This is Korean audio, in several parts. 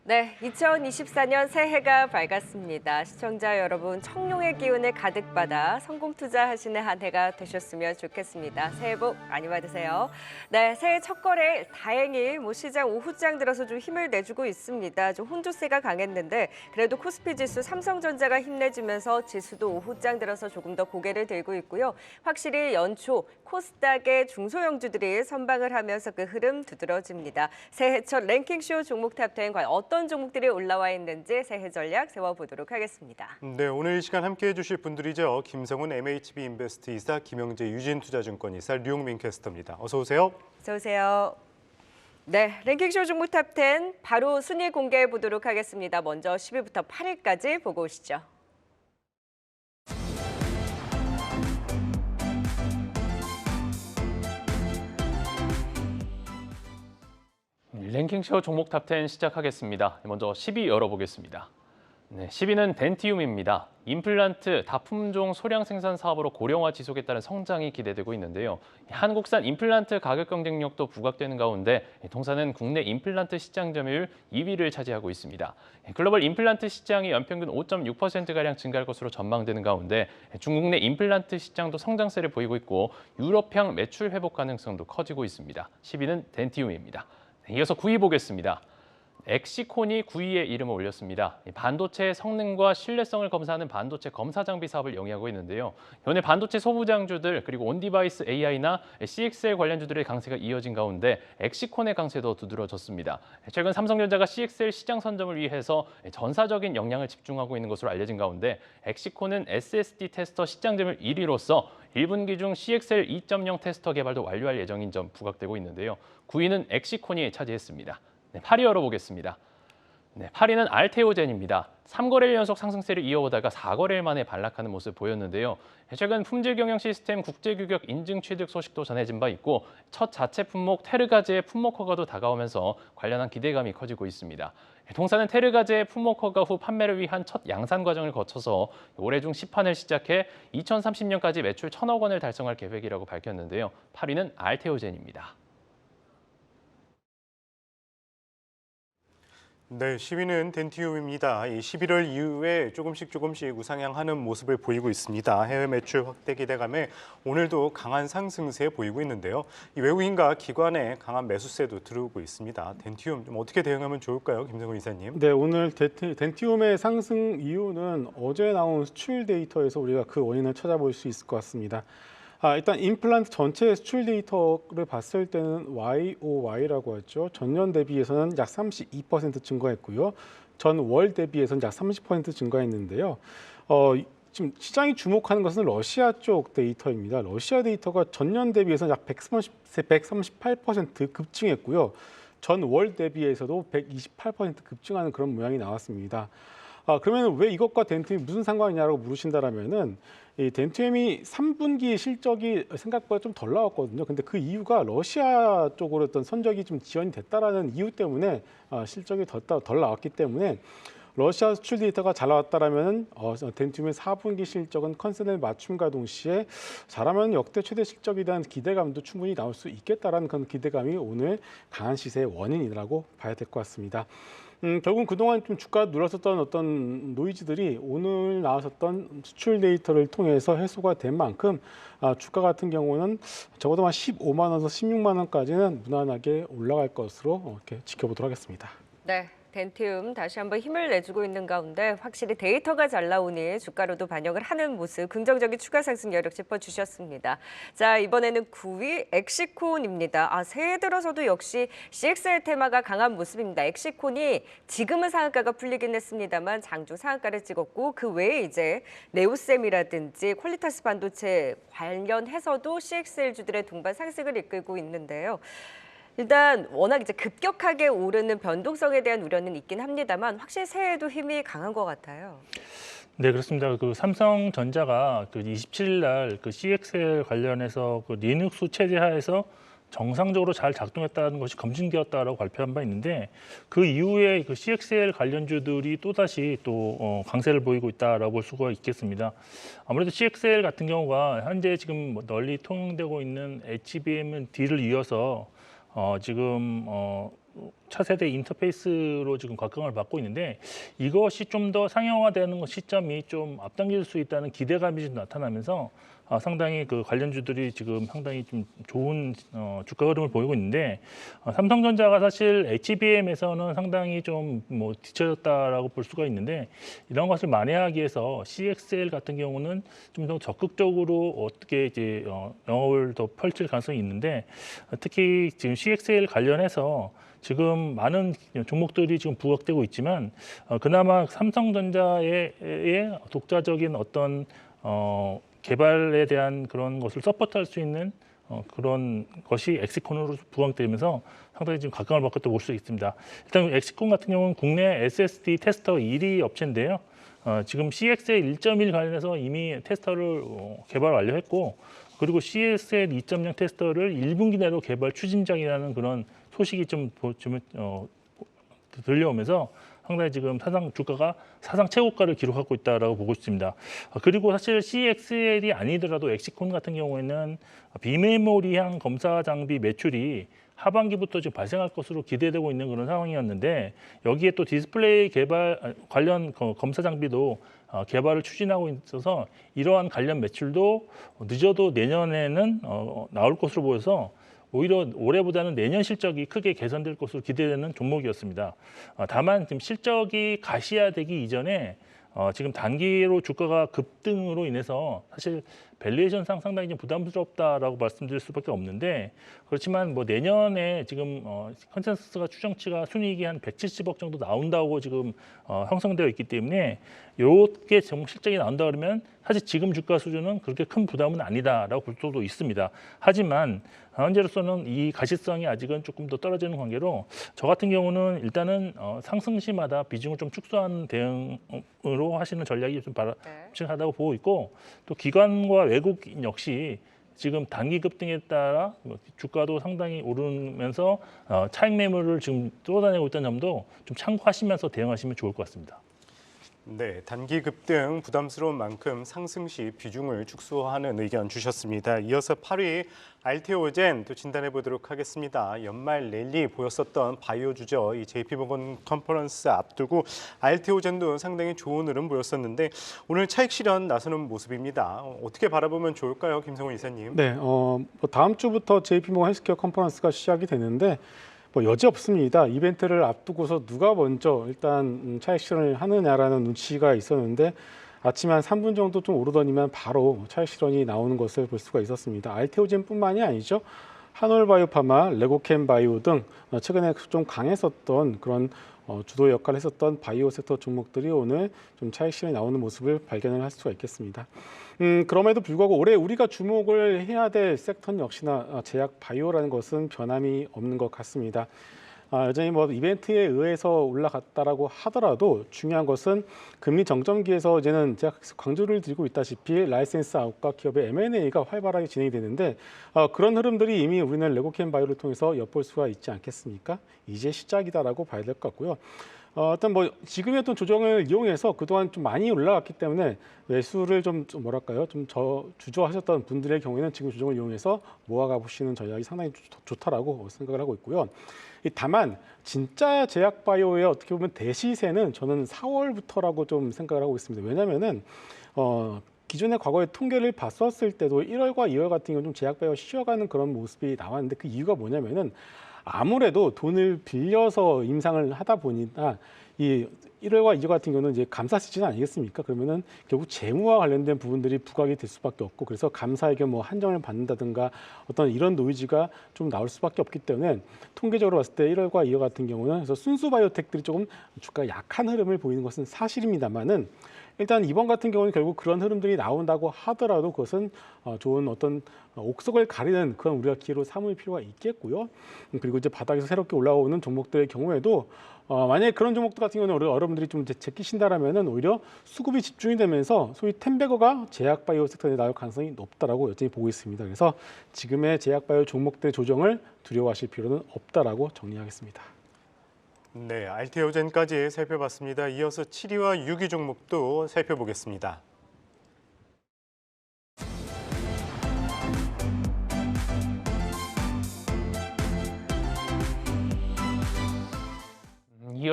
네, 2024년 새해가 밝았습니다. 시청자 여러분, 청룡의 기운을 가득 받아 성공 투자하시는 한 해가 되셨으면 좋겠습니다. 새해 복 많이 받으세요. 네, 새해 첫 거래 다행히 시장 오후장 들어서 좀 힘을 내주고 있습니다. 좀 혼조세가 강했는데 그래도 코스피 지수 삼성전자가 힘내주면서 지수도 오후장 들어서 조금 더 고개를 들고 있고요. 확실히 연초 코스닥의 중소형주들이 선방을 하면서 그 흐름 두드러집니다. 새해 첫 랭킹쇼 종목 탑10 과연 어떤 종목들이 올라와 있는지 새해 전략 세워보도록 하겠습니다. 네, 오늘 이 시간 함께해 주실 분들이죠. 김성훈 MHB 인베스트 이사, 김영재 유진투자증권 이사, 류용민 캐스터입니다. 어서 오세요. 어서 오세요. 네, 랭킹쇼 종목 탑10 바로 순위 공개해 보도록 하겠습니다. 먼저 10위부터 8위까지 보고 오시죠. 랭킹쇼 종목 탑10 시작하겠습니다. 먼저 10위 열어보겠습니다. 네, 10위는 덴티움입니다. 임플란트 다품종 소량 생산 사업으로 고령화 지속에 따른 성장이 기대되고 있는데요. 한국산 임플란트 가격 경쟁력도 부각되는 가운데 동사는 국내 임플란트 시장 점유율 2위를 차지하고 있습니다. 글로벌 임플란트 시장이 연평균 5.6%가량 증가할 것으로 전망되는 가운데 중국 내 임플란트 시장도 성장세를 보이고 있고 유럽향 매출 회복 가능성도 커지고 있습니다. 10위는 덴티움입니다. 이어서 9위 보겠습니다. 엑시콘이 9위에 이름을 올렸습니다. 반도체 성능과 신뢰성을 검사하는 반도체 검사 장비 사업을 영위하고 있는데요. 현재 반도체 소부장주들 그리고 온디바이스 AI나 CXL 관련주들의 강세가 이어진 가운데 엑시콘의 강세도 두드러졌습니다. 최근 삼성전자가 CXL 시장 선점을 위해서 전사적인 역량을 집중하고 있는 것으로 알려진 가운데 엑시콘은 SSD 테스터 시장 점유율 1위로서 1분기 중 CXL 2.0 테스터 개발도 완료할 예정인 점 부각되고 있는데요. 9위는 엑시콘이 차지했습니다. 네, 8위 열어보겠습니다. 네, 8위는 알테오젠입니다. 3거래일 연속 상승세를 이어오다가 4거래일 만에 반락하는 모습을 보였는데요. 최근 품질 경영 시스템 국제규격 인증 취득 소식도 전해진 바 있고 첫 자체 품목 테르가제의 품목 허가도 다가오면서 관련한 기대감이 커지고 있습니다. 동사는 테르가제의 품목 허가 후 판매를 위한 첫 양산 과정을 거쳐서 올해 중 시판을 시작해 2030년까지 매출 1,000억 원을 달성할 계획이라고 밝혔는데요. 8위는 알테오젠입니다. 네, 10위는 덴티움입니다. 11월 이후에 조금씩 우상향하는 모습을 보이고 있습니다. 해외 매출 확대 기대감에 오늘도 강한 상승세 보이고 있는데요. 이 외국인과 기관의 강한 매수세도 들어오고 있습니다. 덴티움 좀 어떻게 대응하면 좋을까요, 김성훈 이사님? 네, 오늘 덴티움의 상승 이유는 어제 나온 수출 데이터에서 우리가 그 원인을 찾아볼 수 있을 것 같습니다. 일단 임플란트 전체 수출 데이터를 봤을 때는 YOY라고 하죠. 전년 대비해서는 약 32% 증가했고요. 전월 대비해서는 약 30% 증가했는데요. 지금 시장이 주목하는 것은 러시아 쪽 데이터입니다. 러시아 데이터가 전년 대비해서는 약 138% 급증했고요. 전월 대비해서도 128% 급증하는 그런 모양이 나왔습니다. 그러면 왜 이것과 덴티움이 무슨 상관이냐라고 물으신다라면은 이 덴티움이 3분기 실적이 생각보다 좀 덜 나왔거든요. 근데 그 이유가 러시아 쪽으로 어떤 선적이 좀 지연이 됐다라는 이유 때문에 실적이 덜 나왔기 때문에 러시아 수출 데이터가 잘 나왔다라면 덴티움의 4분기 실적은 컨센을 맞춤과 동시에 잘하면 역대 최대 실적에 대한 기대감도 충분히 나올 수 있겠다라는 그런 기대감이 오늘 강한 시세의 원인이라고 봐야 될 것 같습니다. 결국 그동안 좀 주가 눌렀었던 어떤 노이즈들이 오늘 나왔었던 수출 데이터를 통해서 해소가 된 만큼 주가 같은 경우는 적어도 한 15만 원에서 16만 원까지는 무난하게 올라갈 것으로 이렇게 지켜보도록 하겠습니다. 네. 덴티움 다시 한번 힘을 내주고 있는 가운데 확실히 데이터가 잘 나오니 주가로도 반영을 하는 모습 긍정적인 추가 상승 여력 짚어주셨습니다. 자, 이번에는 9위 엑시콘입니다. 새해 들어서도 역시 CXL 테마가 강한 모습입니다. 엑시콘이 지금은 상한가가 풀리긴 했습니다만 장중 상한가를 찍었고 그 외에 이제 네오셈이라든지 퀄리타스 반도체 관련해서도 CXL주들의 동반 상승을 이끌고 있는데요. 일단 워낙 이제 급격하게 오르는 변동성에 대한 우려는 있긴 합니다만 확실히 새해에도 힘이 강한 것 같아요. 네, 그렇습니다. 그 삼성전자가 그 27일 날 그 CXL 관련해서 그 리눅스 체제 하에서 정상적으로 잘 작동했다는 것이 검증되었다라고 발표한 바 있는데 그 이후에 그 CXL 관련주들이 또다시 강세를 보이고 있다라고 볼 수가 있겠습니다. 아무래도 CXL 같은 경우가 현재 지금 널리 통용되고 있는 HBM D를 이어서 지금 차세대 인터페이스로 지금 각광을 받고 있는데 이것이 좀 더 상용화되는 시점이 좀 앞당길 수 있다는 기대감이 좀 나타나면서 상당히 그 관련주들이 지금 상당히 좀 좋은 주가 흐름을 보이고 있는데 삼성전자가 사실 HBM에서는 상당히 좀 뭐 뒤처졌다라고 볼 수가 있는데 이런 것을 만회하기 위해서 CXL 같은 경우는 좀 더 적극적으로 어떻게 이제 영업을 더 펼칠 가능성이 있는데 특히 지금 CXL 관련해서 지금 많은 종목들이 지금 부각되고 있지만 그나마 삼성전자의 독자적인 어떤 개발에 대한 그런 것을 서포트할 수 있는 그런 것이 엑시콘으로 부각되면서 상당히 지금 각광을 받고 또 볼 수 있습니다. 일단 엑시콘 같은 경우는 국내 SSD 테스터 1위 업체인데요. 지금 CXL 1.1 관련해서 이미 테스터를 개발 완료했고 그리고 CXL 2.0 테스터를 1분기 내로 개발 추진장이라는 그런 소식이 좀 들려오면서 상당히 지금 주가가 사상 최고가를 기록하고 있다라고 보고 있습니다. 그리고 사실 CXL이 아니더라도 엑시콘 같은 경우에는 비메모리향 검사 장비 매출이 하반기부터 지금 발생할 것으로 기대되고 있는 그런 상황이었는데 여기에 또 디스플레이 개발 관련 검사 장비도 개발을 추진하고 있어서 이러한 관련 매출도 늦어도 내년에는 나올 것으로 보여서 오히려 올해보다는 내년 실적이 크게 개선될 것으로 기대되는 종목이었습니다. 다만 지금 실적이 가시화되기 이전에 지금 단기로 주가가 급등으로 인해서 사실 밸류에이션상 상당히 좀 부담스럽다라고 말씀드릴 수밖에 없는데 그렇지만 뭐 내년에 지금 컨센서스가 추정치가 순이익이 한 170억 정도 나온다고 지금 형성되어 있기 때문에 이렇게 정말 실적이 나온다 그러면 사실 지금 주가 수준은 그렇게 큰 부담은 아니다라고 볼 수도 있습니다. 하지만 현재로서는 이 가시성이 아직은 조금 더 떨어지는 관계로 저 같은 경우는 일단은 상승시마다 비중을 좀 축소하는 대응으로 하시는 전략이 좀 바람직하다고 보고 있고 또 기관과 외국인 역시 지금 단기 급등에 따라 주가도 상당히 오르면서 차익 매물을 지금 쏟아내고 있다는 점도 좀 참고하시면서 대응하시면 좋을 것 같습니다. 네, 단기 급등 부담스러운 만큼 상승 시 비중을 축소하는 의견 주셨습니다. 이어서 8위 알테오젠 또 진단해 보도록 하겠습니다. 연말 랠리 보였었던 바이오 주죠. 이 JP모건 컨퍼런스 앞두고 알테오젠도 상당히 좋은 흐름 보였었는데 오늘 차익 실현 나서는 모습입니다. 어떻게 바라보면 좋을까요, 김성훈 이사님? 네, 다음 주부터 JP모건 헬스케어 컨퍼런스가 시작이 되는데 여지 없습니다. 이벤트를 앞두고서 누가 먼저 일단 차익 실현을 하느냐라는 눈치가 있었는데 아침에 한 3분 정도 좀 오르더니만 바로 차익 실현이 나오는 것을 볼 수가 있었습니다. 알테오젠뿐만이 아니죠. 한올바이오파마, 레고캠바이오 등 최근에 좀 강했었던 그런 주도 역할을 했었던 바이오 섹터 종목들이 오늘 좀 차익 실현이 나오는 모습을 발견을 할 수가 있겠습니다. 그럼에도 불구하고 올해 우리가 주목을 해야 될 섹터는 역시나 제약 바이오라는 것은 변함이 없는 것 같습니다. 여전히 뭐 이벤트에 의해서 올라갔다라고 하더라도 중요한 것은 금리 정점기에서 이제는 제가 강조를 드리고 있다시피 라이센스 아웃과 기업의 M&A가 활발하게 진행이 되는데 그런 흐름들이 이미 우리는 레고캠 바이오를 통해서 엿볼 수가 있지 않겠습니까? 이제 시작이다라고 봐야 될 것 같고요. 일단 뭐 지금의 어떤 조정을 이용해서 그동안 좀 많이 올라갔기 때문에 매수를 좀 뭐랄까요, 좀 주저하셨던 분들의 경우에는 지금 조정을 이용해서 모아가 보시는 전략이 상당히 좋다라고 생각을 하고 있고요. 다만 진짜 제약 바이오의 어떻게 보면 대시세는 저는 4월부터라고 좀 생각을 하고 있습니다. 왜냐하면은 기존의 과거의 통계를 봤었을 때도 1월과 2월 같은 경우는 좀 제약 바이오가 쉬어가는 그런 모습이 나왔는데 그 이유가 뭐냐면은 아무래도 돈을 빌려서 임상을 하다 보니까 이 1월과 2월 같은 경우는 이제 감사 시즌 아니겠습니까? 그러면은 결국 재무와 관련된 부분들이 부각이 될 수밖에 없고 그래서 감사에게 뭐 한정을 받는다든가 어떤 이런 노이즈가 좀 나올 수밖에 없기 때문에 통계적으로 봤을 때 1월과 2월 같은 경우는 그래서 순수 바이오텍들이 조금 주가가 약한 흐름을 보이는 것은 사실입니다만은 일단 이번 같은 경우는 결국 그런 흐름들이 나온다고 하더라도 그것은 좋은 어떤 옥석을 가리는 그런 우리가 기회로 삼을 필요가 있겠고요. 그리고 이제 바닥에서 새롭게 올라오는 종목들의 경우에도 만약에 그런 종목들 같은 경우는 여러분들이 좀 제끼신다라면은 오히려 수급이 집중이 되면서 소위 템베거가 제약 바이오 섹터에 나올 가능성이 높다라고 여전히 보고 있습니다. 그래서 지금의 제약 바이오 종목들의 조정을 두려워하실 필요는 없다라고 정리하겠습니다. 네, 알테오젠까지 살펴봤습니다. 이어서 7위와 6위 종목도 살펴보겠습니다.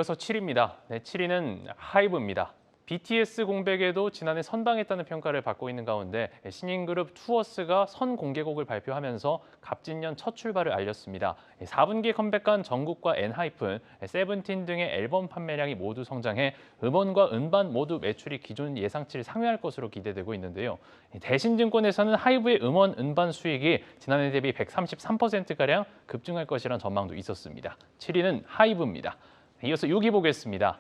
이어서 7위입니다. 네, 7위는 하이브입니다. BTS 공백에도 지난해 선방했다는 평가를 받고 있는 가운데 신인 그룹 투어스가 선 공개곡을 발표하면서 갑진년 첫 출발을 알렸습니다. 4분기에 컴백한 정국과 엔하이픈, 세븐틴 등의 앨범 판매량이 모두 성장해 음원과 음반 모두 매출이 기존 예상치를 상회할 것으로 기대되고 있는데요. 대신증권에서는 하이브의 음원, 음반 수익이 지난해 대비 133%가량 급증할 것이라는 전망도 있었습니다. 7위는 하이브입니다. 이어서 6위 보겠습니다.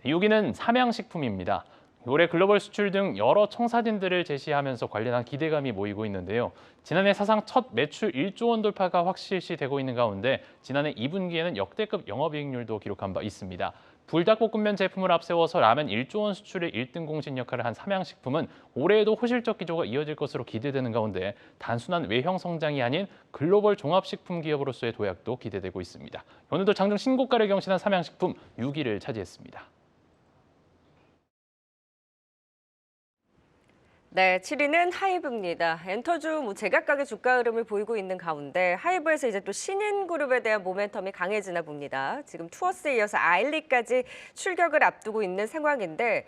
6위는 삼양식품입니다. 올해 글로벌 수출 등 여러 청사진들을 제시하면서 관련한 기대감이 모이고 있는데요. 지난해 사상 첫 매출 1조 원 돌파가 확실시되고 있는 가운데 지난해 2분기에는 역대급 영업이익률도 기록한 바 있습니다. 불닭볶음면 제품을 앞세워서 라면 1조 원 수출의 1등 공신 역할을 한 삼양식품은 올해에도 호실적 기조가 이어질 것으로 기대되는 가운데 단순한 외형 성장이 아닌 글로벌 종합식품 기업으로서의 도약도 기대되고 있습니다. 오늘도 장중 신고가를 경신한 삼양식품 6위를 차지했습니다. 네, 7위는 하이브입니다. 엔터주 제각각의 주가 흐름을 보이고 있는 가운데 하이브에서 이제 또 신인 그룹에 대한 모멘텀이 강해지나 봅니다. 지금 투어스에 이어서 아일리까지 출격을 앞두고 있는 상황인데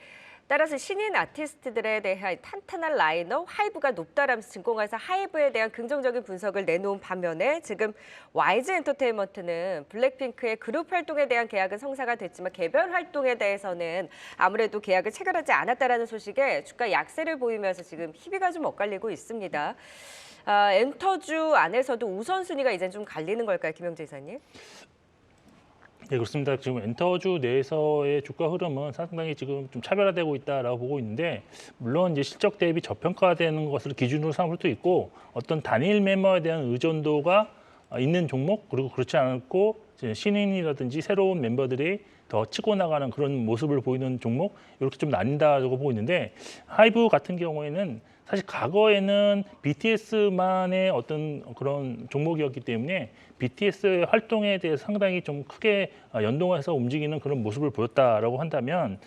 따라서 신인 아티스트들에 대한 탄탄한 라인업, 하이브가 높다라면서 증권가에서 하이브에 대한 긍정적인 분석을 내놓은 반면에 지금 YG 엔터테인먼트는 블랙핑크의 그룹 활동에 대한 계약은 성사가 됐지만 개별 활동에 대해서는 아무래도 계약을 체결하지 않았다라는 소식에 주가 약세를 보이면서 지금 희비가 좀 엇갈리고 있습니다. 엔터주 안에서도 우선순위가 이제 좀 갈리는 걸까요, 김영재 이사님? 네, 그렇습니다. 지금 엔터주 내에서의 주가 흐름은 상당히 지금 좀 차별화되고 있다라고 보고 있는데, 물론 이제 실적 대비 저평가되는 것을 기준으로 삼을 수도 있고, 어떤 단일 멤버에 대한 의존도가 있는 종목, 그리고 그렇지 않고 신인이라든지 새로운 멤버들이 더 치고 나가는 그런 모습을 보이는 종목, 이렇게 좀 나뉜다고 보고 있는데, 하이브 같은 경우에는 사실 과거에는 BTS만의 어떤 그런 종목이었기 때문에 BTS의 활동에 대해서 상당히 좀 크게 연동해서 움직이는 그런 모습을 보였다라고 한다면,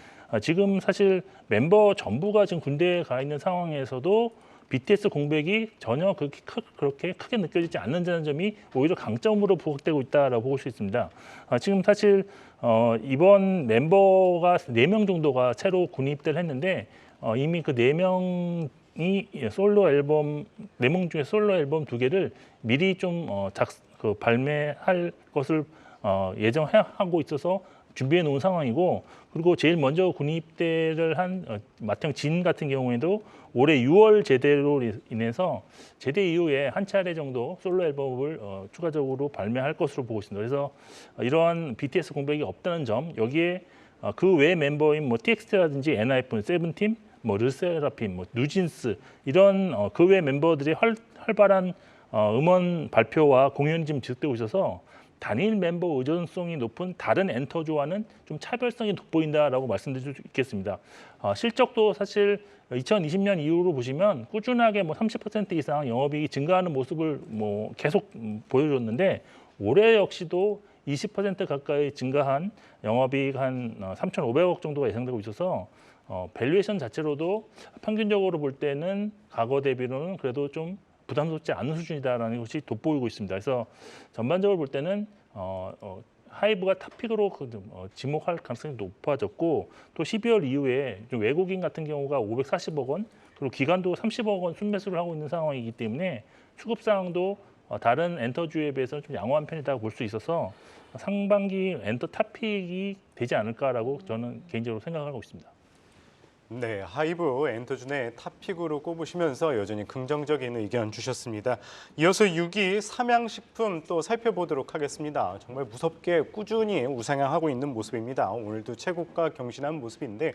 지금 사실 멤버 전부가 지금 군대에 가 있는 상황에서도 BTS 공백이 전혀 그렇게 크게 느껴지지 않는다는 점이 오히려 강점으로 부각되고 있다라고 볼 수 있습니다. 지금 사실 이번 멤버가 4명 정도가 새로 군입대를 했는데, 이미 그 4명이 솔로 앨범, 4명 중에 솔로 앨범 2개를 미리 좀 발매할 것을 예정하고 있어서 준비해 놓은 상황이고, 그리고 제일 먼저 군입대를 한 마태형 진 같은 경우에도 올해 6월 제대로 인해서 제대 이후에 한 차례 정도 솔로 앨범을 추가적으로 발매할 것으로 보고 있습니다. 그래서 이러한 BTS 공백이 없다는 점, 여기에 그 외 멤버인 뭐 TXT라든지 엔하이픈, 세븐틴, 뭐 르세라핌, 뭐 뉴진스 이런 그 외 멤버들이 활발한 음원 발표와 공연이 지금 지속되고 있어서 단일 멤버 의존성이 높은 다른 엔터주와는 좀 차별성이 돋보인다라고 말씀드릴 수 있겠습니다. 실적도 사실 2020년 이후로 보시면 꾸준하게 뭐 30% 이상 영업이익이 증가하는 모습을 뭐 계속 보여줬는데, 올해 역시도 20% 가까이 증가한 영업이익 한 3,500억 정도가 예상되고 있어서 밸류에이션 자체로도 평균적으로 볼 때는 과거 대비로는 그래도 좀 부담스럽지 않은 수준이다라는 것이 돋보이고 있습니다. 그래서 전반적으로 볼 때는 하이브가 탑픽으로 지목할 가능성이 높아졌고, 또 12월 이후에 좀 외국인 같은 경우가 540억 원, 그리고 기관도 30억 원 순매수를 하고 있는 상황이기 때문에 수급 상황도 다른 엔터주에 비해서 좀 양호한 편이라고 볼 수 있어서 상반기 엔터 탑픽이 되지 않을까라고 저는 개인적으로 생각하고 있습니다. 네, 하이브 엔터준의 탑픽으로 꼽으시면서 여전히 긍정적인 의견 주셨습니다. 이어서 6위 삼양식품 또 살펴보도록 하겠습니다. 정말 무섭게 꾸준히 우상향하고 있는 모습입니다. 오늘도 최고가 경신한 모습인데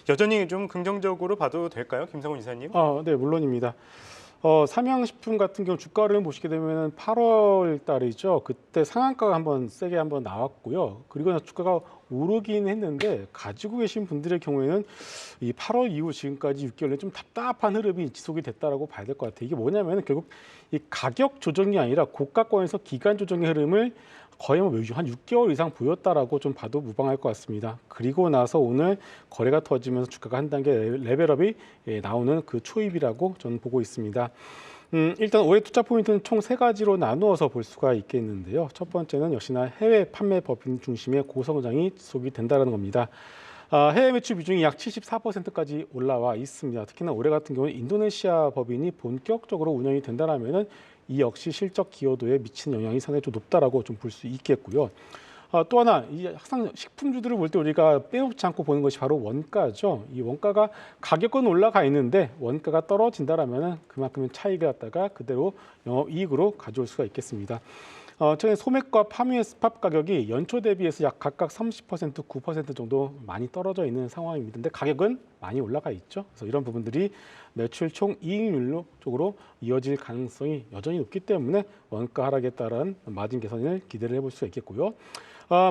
여전히 좀 긍정적으로 봐도 될까요, 김성훈 이사님? 네, 물론입니다. 삼양식품 같은 경우 주가를 보시게 되면 8월 달이죠. 그때 상한가가 한번 세게 나왔고요. 그리고 주가가 오르긴 했는데 가지고 계신 분들의 경우에는 이 8월 이후 지금까지 6개월에 좀 답답한 흐름이 지속이 됐다라고 봐야 될 것 같아요. 이게 뭐냐면 결국 이 가격 조정이 아니라 고가권에서 기간 조정의 흐름을 거의 뭐 한 6개월 이상 보였다라고 좀 봐도 무방할 것 같습니다. 그리고 나서 오늘 거래가 터지면서 주가가 한 단계 레벨업이 나오는 그 초입이라고 저는 보고 있습니다. 일단 올해 투자 포인트는 총 세 가지로 나누어서 볼 수가 있겠는데요. 첫 번째는 역시나 해외 판매 법인 중심의 고성장이 지속이 된다는 겁니다. 해외 매출 비중이 약 74%까지 올라와 있습니다. 특히나 올해 같은 경우는 인도네시아 법인이 본격적으로 운영이 된다면은 이 역시 실적 기여도에 미치는 영향이 상당히 좀 높다라고 좀 볼 수 있겠고요. 또 하나, 이 항상 식품주들을 볼 때 우리가 빼놓지 않고 보는 것이 바로 원가죠. 이 원가가 가격은 올라가 있는데 원가가 떨어진다라면은 그만큼의 차익을 갖다가 그대로 영업이익으로 가져올 수가 있겠습니다. 최근 소맥과 파묘의 스팝 가격이 연초 대비해서 약 각각 30%, 9% 정도 많이 떨어져 있는 상황입니다. 근데 가격은 많이 올라가 있죠. 그래서 이런 부분들이 매출 총 이익률 쪽으로 이어질 가능성이 여전히 높기 때문에 원가 하락에 따른 마진 개선을 기대를 해볼 수가 있겠고요.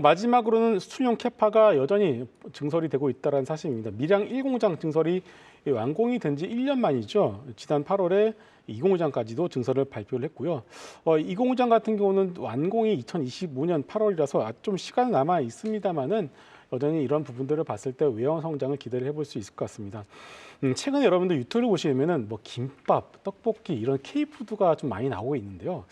마지막으로는 수출용 캐파가 여전히 증설이 되고 있다는 사실입니다. 밀양 1공장 증설이 완공이 된 지 1년 만이죠. 지난 8월에 2공장까지도 증설을 발표를 했고요. 2공장 같은 경우는 완공이 2025년 8월이라서 좀 시간은 남아 있습니다만은 여전히 이런 부분들을 봤을 때 외형 성장을 기대를 해볼 수 있을 것 같습니다. 최근에 여러분들 유튜브를 보시면은 뭐 김밥, 떡볶이 이런 K푸드가 좀 많이 나오고 있는데요.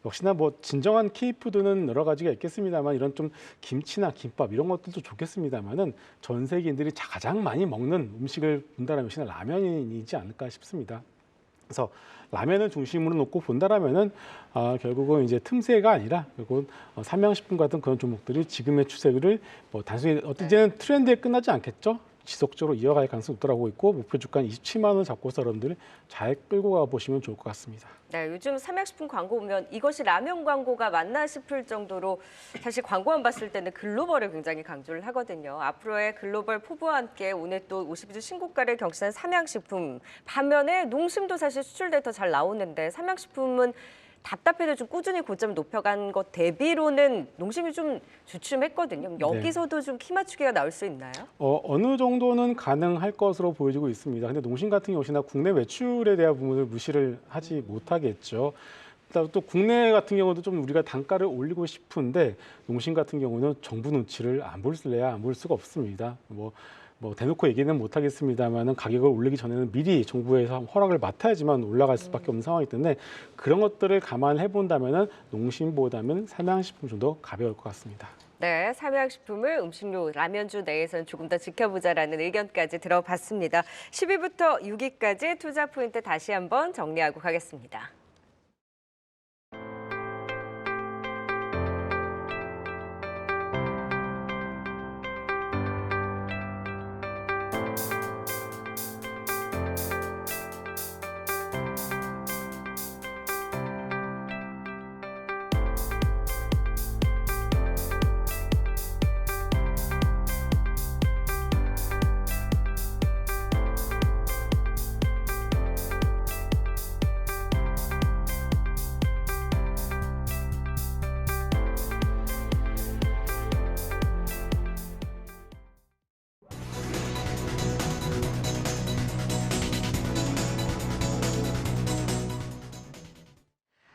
역시나 뭐 진정한 K푸드는 여러 가지가 있겠습니다만 이런 좀 김치나 김밥 이런 것들도 좋겠습니다만은 전 세계인들이 가장 많이 먹는 음식을 본다면 역시나 라면이지 않을까 싶습니다. 그래서 라면을 중심으로 놓고 본다라면은 결국은 이제 틈새가 아니라 결국은 삼양식품 같은 그런 종목들이 지금의 추세를 뭐 단순히 어떤 이제는 트렌드에 끝나지 않겠죠. 지속적으로 이어갈 가능성이 높다고 있고 목표 주가는 27만 원 잡고서 여러분들 잘 끌고 가 보시면 좋을 것 같습니다. 네, 요즘 삼양식품 광고 보면 이것이 라면 광고가 맞나 싶을 정도로 사실 광고만 봤을 때는 글로벌을 굉장히 강조를 하거든요. 앞으로의 글로벌 포부와 함께 오늘 또 52주 신고가를 경신한 삼양식품. 반면에 농심도 사실 수출 데이터 잘 나오는데 삼양식품은 답답해도 좀 꾸준히 고점 높여간 것 대비로는 농심이 좀 주춤했거든요. 여기서도 좀 키 맞추기가 나올 수 있나요? 어느 정도는 가능할 것으로 보여지고 있습니다. 근데 농심 같은 경우나 국내 매출에 대한 부분을 무시를 하지 못하겠죠. 또 국내 같은 경우도 좀 우리가 단가를 올리고 싶은데 농심 같은 경우는 정부 눈치를 안 볼 수가 없습니다. 뭐 대놓고 얘기는 못하겠습니다만은 가격을 올리기 전에는 미리 정부에서 허락을 맡아야지만 올라갈 수밖에 없는 상황이기 때문에 그런 것들을 감안해 본다면은 농심보다는 삼양식품 좀 더 가벼울 것 같습니다. 네, 삼양식품을 음식료 라면주 내에서는 조금 더 지켜보자라는 의견까지 들어봤습니다. 10위부터 6위까지 투자 포인트 다시 한번 정리하고 가겠습니다.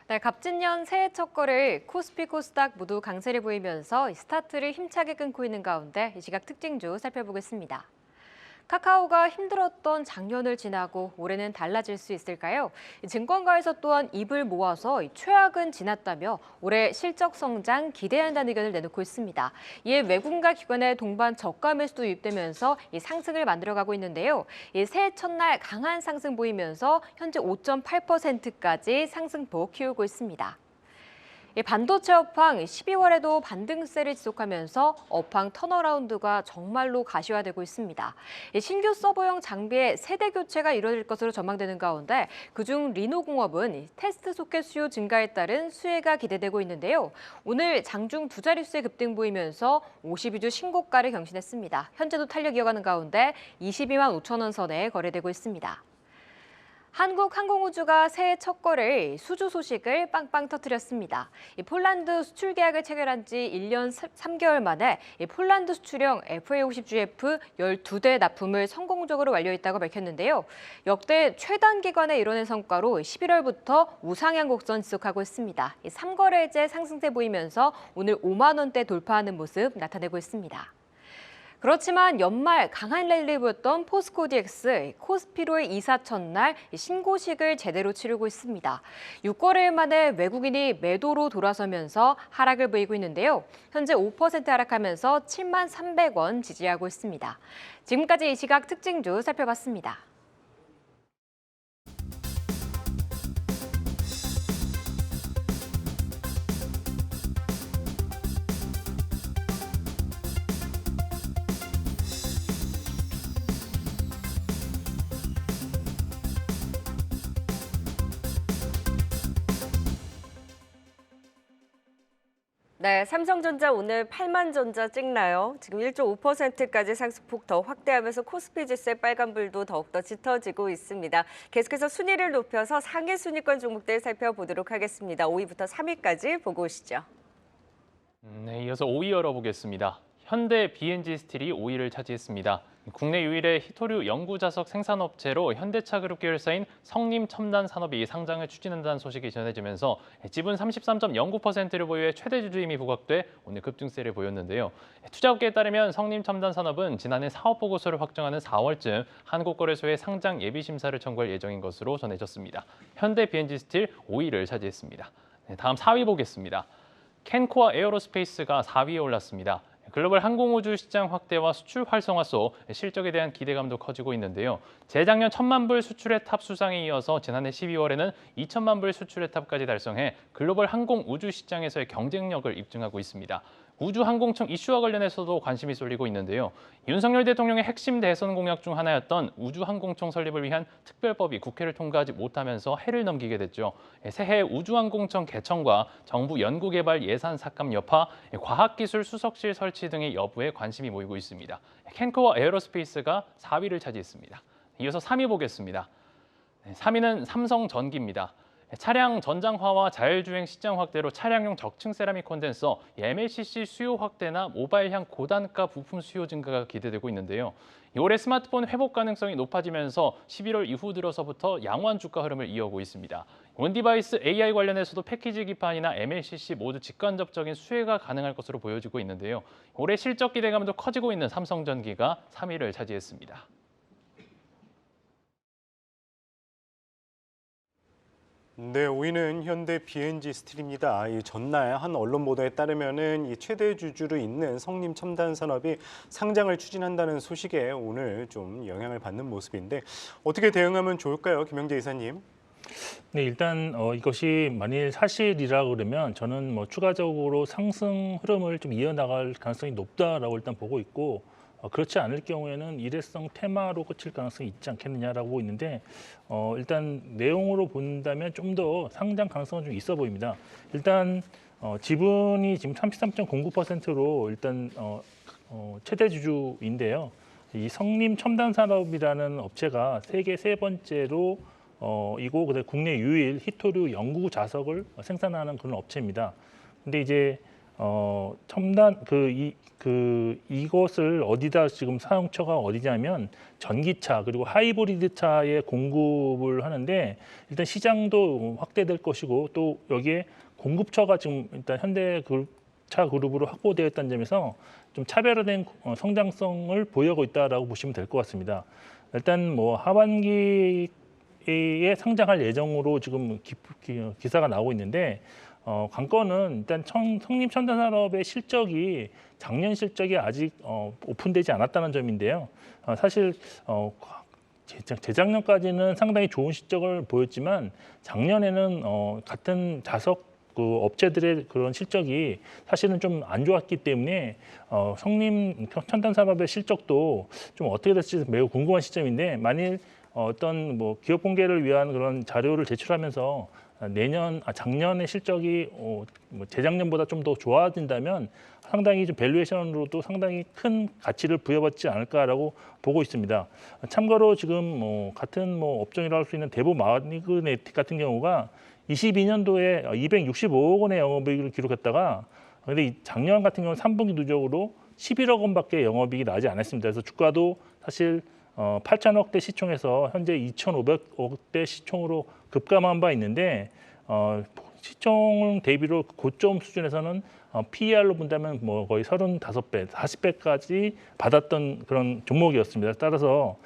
네, 갑진년 새해 첫 거를 코스피, 코스닥 모두 강세를 보이면서 스타트를 힘차게 끊고 있는 가운데 이 시각 특징주 살펴보겠습니다. 카카오가 힘들었던 작년을 지나고 올해는 달라질 수 있을까요? 증권가에서 또한 입을 모아서 최악은 지났다며 올해 실적 성장 기대한다는 의견을 내놓고 있습니다. 이에 외국인과 기관의 동반 저가 매수도 유입되면서 이 상승을 만들어가고 있는데요. 이 새해 첫날 강한 상승 보이면서 현재 5.8%까지 상승폭 키우고 있습니다. 반도체 업황 12월에도 반등세를 지속하면서 업황 턴어라운드가 정말로 가시화되고 있습니다. 신규 서버용 장비의 세대 교체가 이뤄질 것으로 전망되는 가운데 그중 리노공업은 테스트 소켓 수요 증가에 따른 수혜가 기대되고 있는데요. 오늘 장중 두 자릿수의 급등 보이면서 52주 신고가를 경신했습니다. 현재도 탄력 이어가는 가운데 22만 5천 원 선에 거래되고 있습니다. 한국항공우주가 새해 첫 거를 수주 소식을 빵빵 터뜨렸습니다. 폴란드 수출 계약을 체결한 지 1년 3개월 만에 폴란드 수출형 FA50GF 12대 납품을 성공적으로 완료했다고 밝혔는데요. 역대 최단 기간에 이뤄낸 성과로 11월부터 우상향 곡선 지속하고 있습니다. 3거래제 상승세 보이면서 오늘 5만 원대 돌파하는 모습 나타내고 있습니다. 그렇지만 연말 강한 랠리 보였던 포스코 DX, 코스피로의 이사 첫날 신고식을 제대로 치르고 있습니다. 6거래일 만에 외국인이 매도로 돌아서면서 하락을 보이고 있는데요. 현재 5% 하락하면서 7만 300원 지지하고 있습니다. 지금까지 이 시각 특징주 살펴봤습니다. 네, 삼성전자 오늘 8만 전자 찍나요? 지금 1.5%까지 상승폭 더 확대하면서 코스피 지수의 빨간불도 더욱더 짙어지고 있습니다. 계속해서 순위를 높여서 상위 순위권 종목들 살펴보도록 하겠습니다. 5위부터 3위까지 보고 오시죠. 네, 이어서 5위 열어보겠습니다. 현대 B&G 스틸이 5위를 차지했습니다. 국내 유일의 히토류 연구자석 생산업체로 현대차 그룹 계열사인 성림첨단산업이 상장을 추진한다는 소식이 전해지면서 지분 33.09%를 보유해 최대 주주임이 부각돼 오늘 급등세를 보였는데요. 투자업계에 따르면 성림첨단산업은 지난해 사업보고서를 확정하는 4월쯤 한국거래소에 상장 예비심사를 청구할 예정인 것으로 전해졌습니다. 현대 B&G 스틸 5위를 차지했습니다. 다음 4위 보겠습니다. 캔코아 에어로스페이스가 4위에 올랐습니다. 글로벌 항공우주 시장 확대와 수출 활성화 속 실적에 대한 기대감도 커지고 있는데요. 재작년 1,000만 불 수출의 탑 수상에 이어서 지난해 12월에는 2,000만 불 수출의 탑까지 달성해 글로벌 항공우주 시장에서의 경쟁력을 입증하고 있습니다. 우주항공청 이슈와 관련해서도 관심이 쏠리고 있는데요. 윤석열 대통령의 핵심 대선 공약 중 하나였던 우주항공청 설립을 위한 특별법이 국회를 통과하지 못하면서 해를 넘기게 됐죠. 새해 우주항공청 개청과 정부 연구개발 예산 삭감 여파, 과학기술 수석실 설치 등의 여부에 관심이 모이고 있습니다. 캔코와 에어로스페이스가 4위를 차지했습니다. 이어서 3위 보겠습니다. 3위는 삼성전기입니다. 차량 전장화와 자율주행 시장 확대로 차량용 적층 세라믹 콘덴서, MLCC 수요 확대나 모바일향 고단가 부품 수요 증가가 기대되고 있는데요. 올해 스마트폰 회복 가능성이 높아지면서 11월 이후 들어서부터 양호한 주가 흐름을 이어오고 있습니다. 온디바이스 AI 관련해서도 패키지 기판이나 MLCC 모두 직간접적인 수혜가 가능할 것으로 보여지고 있는데요. 올해 실적 기대감도 커지고 있는 삼성전기가 3위를 차지했습니다. 네, 5위는 현대 B&G 스틸입니다. 이 전날 한 언론 보도에 따르면은 이 최대 주주로 있는 성림첨단산업이 상장을 추진한다는 소식에 오늘 좀 영향을 받는 모습인데 어떻게 대응하면 좋을까요, 김영재 이사님? 네, 일단 이것이 만일 사실이라 그러면 저는 뭐 추가적으로 상승 흐름을 좀 이어나갈 가능성이 높다라고 일단 보고 있고, 그렇지 않을 경우에는 일회성 테마로 그칠 가능성이 있지 않겠느냐라고 있는데, 일단 내용으로 본다면 좀 더 상장 가능성은 좀 있어 보입니다. 일단 지분이 지금 33.09%로 일단 최대 주주인데요. 이 성림첨단산업이라는 업체가 세계 세 번째로 이고 그다음에 국내 유일 히토류 연구 자석을 생산하는 그런 업체입니다. 근데 이제 첨단 이것을 어디다 지금 사용처가 어디냐면 전기차 그리고 하이브리드 차에 공급을 하는데, 일단 시장도 확대될 것이고 또 여기에 공급처가 지금 일단 현대차 그룹으로 확보되어 있다는 점에서 좀 차별화된 성장성을 보이고 있다라고 보시면 될 것 같습니다. 일단 뭐 하반기에 상장할 예정으로 지금 기사가 나오고 있는데, 관건은 일단 성림첨단산업의 실적이 작년 실적이 아직 오픈되지 않았다는 점인데요. 사실 재작년까지는 상당히 좋은 실적을 보였지만 작년에는 같은 자석 그 업체들의 그런 실적이 사실은 좀 안 좋았기 때문에 성림첨단산업의 실적도 좀 어떻게 될지 매우 궁금한 시점인데, 만일 어떤 뭐 기업 공개를 위한 그런 자료를 제출하면서 작년의 실적이 재작년보다 좀 더 좋아진다면 상당히 좀 밸류에이션으로도 상당히 큰 가치를 부여받지 않을까라고 보고 있습니다. 참고로 지금 같은 업종이라고 할 수 있는 대부 마그네틱 같은 경우가 22년도에 265억 원의 영업이익을 기록했다가, 근데 작년 같은 경우는 3분기 누적으로 11억 원밖에 영업이익이 나지 않았습니다. 그래서 주가도 사실 8천억대 시총에서 현재 2,500억대 시총으로 급감한 바 있는데, 시총 대비로 고점 수준에서는 PER로 본다면 뭐 거의 35배, 40배까지 받았던 그런 종목이었습니다. 따라서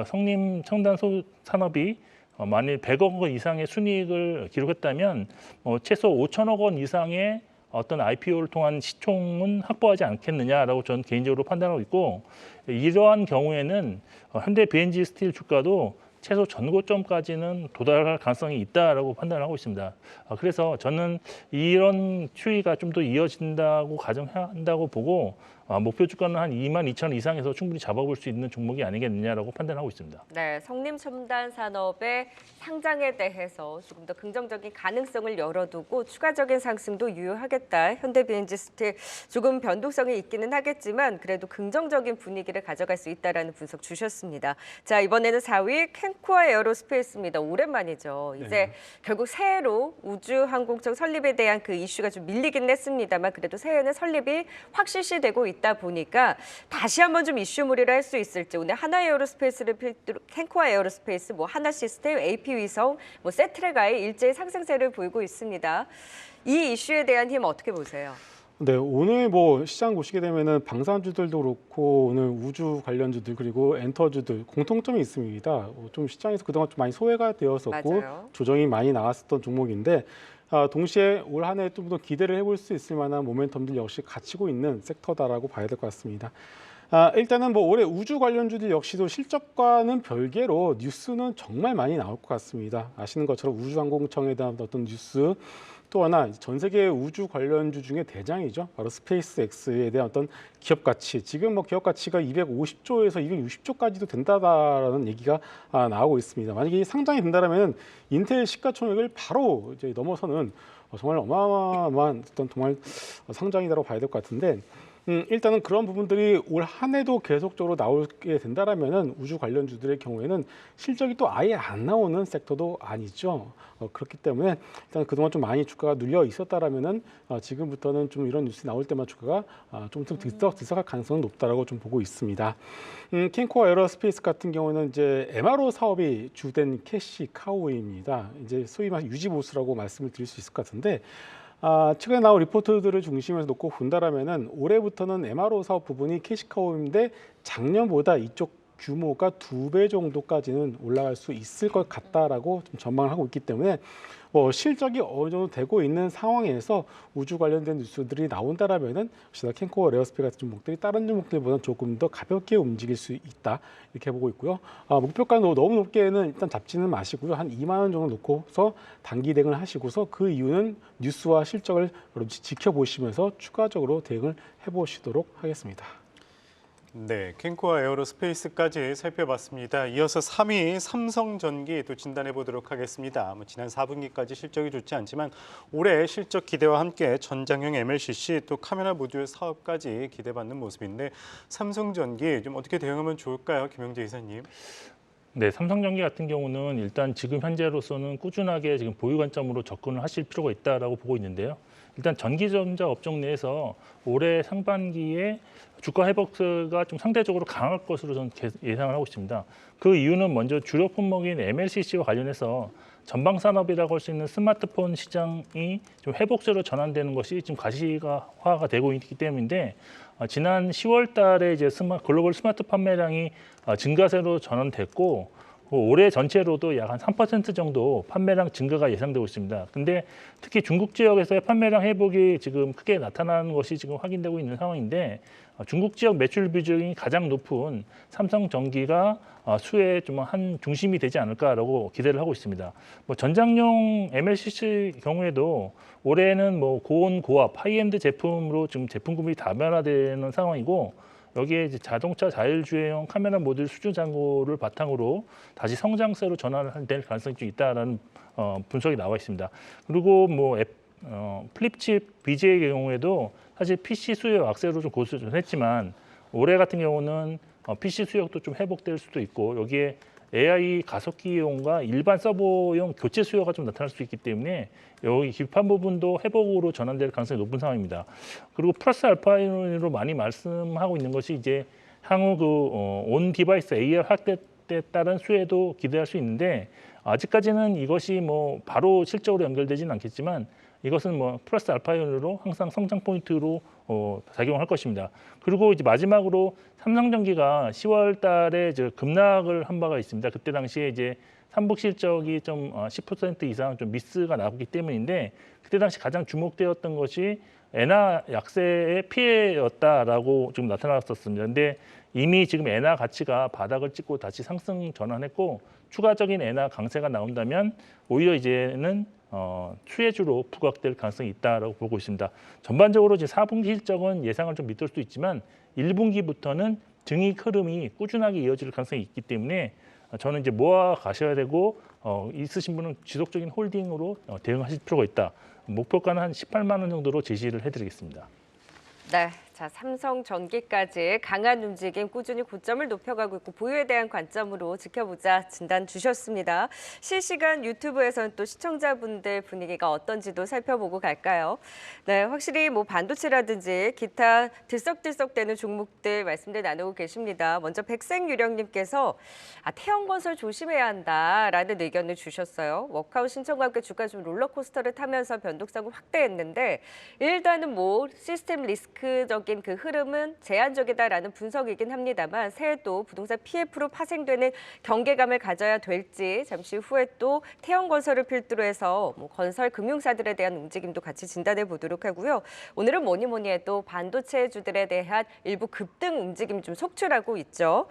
성림 첨단 산업이 만일 100억 원 이상의 순이익을 기록했다면 최소 5천억 원 이상의 어떤 IPO를 통한 시총은 확보하지 않겠느냐라고 저는 개인적으로 판단하고 있고, 이러한 경우에는 현대 BNG 스틸 주가도 최소 전고점까지는 도달할 가능성이 있다라고 판단을 하고 있습니다. 그래서 저는 이런 추이가 좀 더 이어진다고 가정한다고 보고 목표 주가는 한 22,000원 이상에서 충분히 잡아볼 수 있는 종목이 아니겠느냐라고 판단하고 있습니다. 네, 성림 첨단 산업의 상장에 대해서 조금 더 긍정적인 가능성을 열어두고 추가적인 상승도 유효하겠다. 현대 BNG 스틸 조금 변동성이 있기는 하겠지만 그래도 긍정적인 분위기를 가져갈 수 있다라는 분석 주셨습니다. 자, 이번에는 4위 캔코아 에어로스페이스입니다. 오랜만이죠. 이제 결국 새해로 우주항공청 설립에 대한 그 이슈가 좀 밀리긴 했습니다만 그래도 새해는 설립이 확실시되고 있다 보니까 다시 한번 좀 이슈몰이를 할 수 있을지, 오늘 하나에어로스페이스를 필두로 캔코아 에어로스페이스, 뭐 하나시스템, AP위성, 뭐 세트레가의 일제히 상승세를 보이고 있습니다. 이 이슈에 대한 힘 어떻게 보세요? 네, 오늘 뭐 시장 보시게 되면은 방산주들도 그렇고 오늘 우주 관련주들 그리고 엔터주들 공통점이 있습니다. 좀 시장에서 그동안 좀 많이 소외가 되었었고 맞아요. 조정이 많이 나왔었던 종목인데 동시에 올 한 해 좀 더 기대를 해볼 수 있을 만한 모멘텀들 역시 갖추고 있는 섹터다라고 봐야 될 것 같습니다. 일단은 뭐 올해 우주 관련주들 역시도 실적과는 별개로 뉴스는 정말 많이 나올 것 같습니다. 아시는 것처럼 우주항공청에 대한 어떤 뉴스, 또 하나 전 세계 우주 관련주 중에 대장이죠. 바로 스페이스X에 대한 어떤 기업 가치. 지금 뭐 기업 가치가 250조에서 260조까지도 된다라는 얘기가 나오고 있습니다. 만약에 이 상장이 된다면 인텔 시가총액을 바로 이제 넘어서는 정말 어마어마한 어떤 정말 상장이라고 봐야 될 것 같은데. 일단은 그런 부분들이 올 한 해도 계속적으로 나오게 된다라면은 우주 관련주들의 경우에는 실적이 또 아예 안 나오는 섹터도 아니죠. 그렇기 때문에 일단 그동안 좀 많이 주가가 눌려 있었다라면은 지금부터는 좀 이런 뉴스 나올 때만 주가가 좀 들썩할 가능성은 높다라고 좀 보고 있습니다. 캔코아 에어로스페이스 같은 경우는 이제 MRO 사업이 주된 캐시 카우입니다. 이제 소위 말해 유지 보수라고 말씀을 드릴 수 있을 것 같은데. 최근에 나온 리포트들을 중심으로 놓고 본다라면은 올해부터는 MRO 사업 부분이 캐시카우인데 작년보다 이쪽 규모가 2배 정도까지는 올라갈 수 있을 것 같다라고 좀 전망을 하고 있기 때문에 실적이 어느 정도 되고 있는 상황에서 우주 관련된 뉴스들이 나온다라면은 역시나 캔코어 에어스페이스 같은 종목들이 다른 종목들보다는 조금 더 가볍게 움직일 수 있다 이렇게 보고 있고요. 목표가 너무 높게는 일단 잡지는 마시고요. 한 2만 원 정도 놓고서 단기 대응을 하시고서 그 이유는 뉴스와 실적을 여러분 지켜보시면서 추가적으로 대응을 해보시도록 하겠습니다. 네, 캔코아 에어로스페이스까지 살펴봤습니다. 이어서 3위 삼성전기 또 진단해 보도록 하겠습니다. 지난 4분기까지 실적이 좋지 않지만 올해 실적 기대와 함께 전장형 MLCC 또 카메라 모듈 사업까지 기대받는 모습인데 삼성전기 좀 어떻게 대응하면 좋을까요, 김영재 이사님? 네, 삼성전기 같은 경우는 일단 지금 현재로서는 꾸준하게 지금 보유 관점으로 접근을 하실 필요가 있다라고 보고 있는데요. 일단 전기전자 업종 내에서 올해 상반기에 주가 회복세가 좀 상대적으로 강할 것으로 저는 예상을 하고 있습니다. 그 이유는 먼저 주력 품목인 MLCC와 관련해서 전방 산업이라고 할 수 있는 스마트폰 시장이 좀 회복세로 전환되는 것이 지금 가시화가 되고 있기 때문인데 지난 10월 달에 이제 글로벌 스마트 판매량이 증가세로 전환됐고 올해 전체로도 약 한 3% 정도 판매량 증가가 예상되고 있습니다. 근데 특히 중국 지역에서의 판매량 회복이 지금 크게 나타나는 것이 지금 확인되고 있는 상황인데 중국 지역 매출 비중이 가장 높은 삼성전기가 수혜의 좀 한 중심이 되지 않을까라고 기대를 하고 있습니다. 전장용 MLCC 경우에도 올해는 고온 고압 하이엔드 제품으로 지금 제품 구입이 다변화되는 상황이고 여기에 이제 자동차 자율주행형 카메라 모듈 수주 잔고를 바탕으로 다시 성장세로 전환될 가능성이 좀 있다라는 분석이 나와 있습니다. 그리고 플립칩 BG의 경우에도 사실 PC 수요 악세로 좀 고수했지만 올해 같은 경우는 PC 수요도 좀 회복될 수도 있고 여기에 AI 가속기용과 일반 서버용 교체 수요가 좀 나타날 수 있기 때문에 여기 기판 부분도 회복으로 전환될 가능성이 높은 상황입니다. 그리고 플러스 알파로 많이 말씀하고 있는 것이 이제 향후 온 디바이스 AR 확대에 따른 수혜도 기대할 수 있는데 아직까지는 이것이 뭐 바로 실적으로 연결되지는 않겠지만 이것은 뭐 플러스 알파이온으로 항상 성장 포인트로 작용할 것입니다. 그리고 이제 마지막으로 삼성전기가 10월 달에 이제 급락을 한 바가 있습니다. 그때 당시에 이제 삼복 실적이 좀 10% 이상 좀 미스가 나왔기 때문인데 그때 당시 가장 주목되었던 것이 엔화 약세의 피해였다라고 좀 나타났었습니다. 근데 이미 지금 엔화 가치가 바닥을 찍고 다시 상승 전환했고 추가적인 엔화 강세가 나온다면 오히려 이제는 수혜주로 부각될 가능성이 있다라고 보고 있습니다. 전반적으로 이제 4분기 실적은 예상을 좀 밑돌 수도 있지만 1분기부터는 증익 흐름이 꾸준하게 이어질 가능성이 있기 때문에 저는 이제 모아 가셔야 되고 있으신 분은 지속적인 홀딩으로 대응하실 필요가 있다. 목표가는 한 18만 원 정도로 제시를 해드리겠습니다. 네, 자 삼성전기까지 강한 움직임 꾸준히 고점을 높여가고 있고 보유에 대한 관점으로 지켜보자 진단 주셨습니다. 실시간 유튜브에서는 또 시청자분들 분위기가 어떤지도 살펴보고 갈까요? 네, 확실히 뭐 반도체라든지 기타 들썩들썩대는 종목들 말씀들 나누고 계십니다. 먼저 백생유령님께서 태형건설 조심해야 한다라는 의견을 주셨어요. 워크아웃 신청과 함께 주가 좀 롤러코스터를 타면서 변동성을 확대했는데 일단은 뭐 시스템 리스크적인 그 흐름은 제한적이다라는 분석이긴 합니다만 새해도 부동산 PF로 파생되는 경계감을 가져야 될지 잠시 후에 또 태형건설을 필두로 해서 뭐 건설 금융사들에 대한 움직임도 같이 진단해 보도록 하고요. 오늘은 뭐니 해도 반도체주들에 대한 일부 급등 움직임 좀 속출하고 있죠.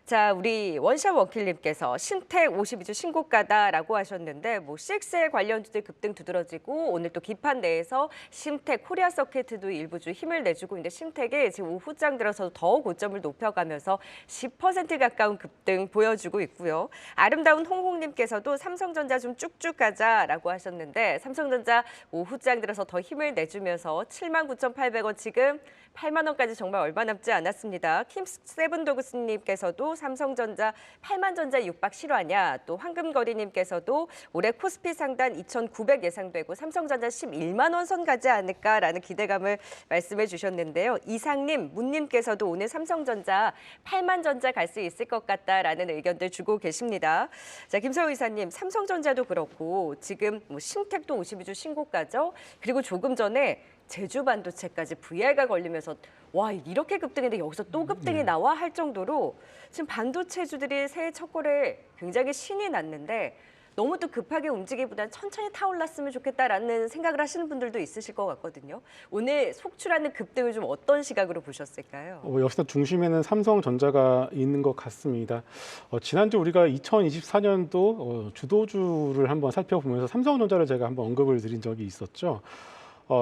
자, 우리 원샷 원킬님께서 신택 52주 신고가다라고 하셨는데 뭐 CXL 관련주들 급등 두드러지고 오늘 또 기판 내에서 신택 코리아 서킷도 일부 주 힘을 내주고 있는데 신택이 지금 오후장 들어서 더 고점을 높여가면서 10% 가까운 급등 보여주고 있고요. 아름다운 홍홍님께서도 삼성전자 좀 쭉쭉 가자라고 하셨는데 삼성전자 오후장 들어서 더 힘을 내주면서 79,800원 지금 8만 원까지 정말 얼마 남지 않았습니다. 킴세븐도그스님께서도 삼성전자 8만 전자 육박 실화냐, 또 황금거리님께서도 올해 코스피 상단 2,900 예상되고 삼성전자 11만 원 선 가지 않을까라는 기대감을 말씀해 주셨는데요. 이상님, 문님께서도 오늘 삼성전자 8만 전자 갈 수 있을 것 같다라는 의견들 주고 계십니다. 자, 김서우 이사님, 삼성전자도 그렇고 지금 뭐 신택도 52주 신고가죠. 그리고 조금 전에 제주 반도체까지 VR가 걸리면서 와 이렇게 급등인데 여기서 또 급등이 나와 할 정도로 지금 반도체주들이 새해 첫 거래에 굉장히 신이 났는데 너무 또 급하게 움직이기보다는 천천히 타올랐으면 좋겠다라는 생각을 하시는 분들도 있으실 것 같거든요. 오늘 속출하는 급등을 좀 어떤 시각으로 보셨을까요? 역시나 중심에는 삼성전자가 있는 것 같습니다. 지난주 우리가 2024년도 주도주를 한번 살펴보면서 삼성전자를 제가 한번 언급을 드린 적이 있었죠.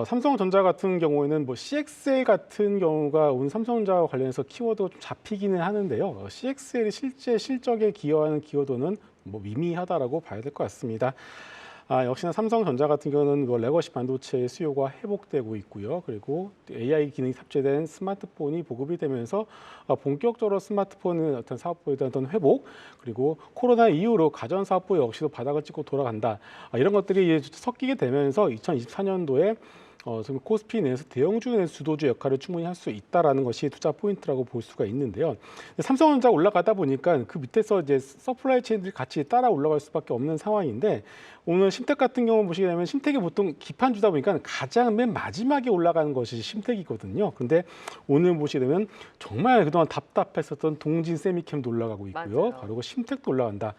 삼성전자 같은 경우에는 뭐 CXL 같은 경우가 오늘 삼성전자와 관련해서 키워드가 좀 잡히기는 하는데요. CXL이 실제 실적에 기여하는 기여도는 뭐 미미하다라고 봐야 될 것 같습니다. 역시나 삼성전자 같은 경우는 뭐 레거시 반도체의 수요가 회복되고 있고요. 그리고 AI 기능이 탑재된 스마트폰이 보급이 되면서 본격적으로 스마트폰의 어떤 사업부에 대한 어떤 회복, 그리고 코로나 이후로 가전 사업부 역시도 바닥을 찍고 돌아간다. 이런 것들이 섞이게 되면서 2024년도에 지금 코스피 내에서 대형주 내에서 주도주 역할을 충분히 할 수 있다라는 것이 투자 포인트라고 볼 수가 있는데요. 삼성전자 올라가다 보니까 그 밑에서 이제 서플라이 체인들이 같이 따라 올라갈 수밖에 없는 상황인데 오늘 심택 같은 경우 보시게 되면 심택이 보통 기판주다 보니까 가장 맨 마지막에 올라가는 것이 심택이거든요. 근데 오늘 보시게 되면 정말 그동안 답답했었던 동진 세미캠도 올라가고 있고요. 맞아요. 바로 심택도 올라간다.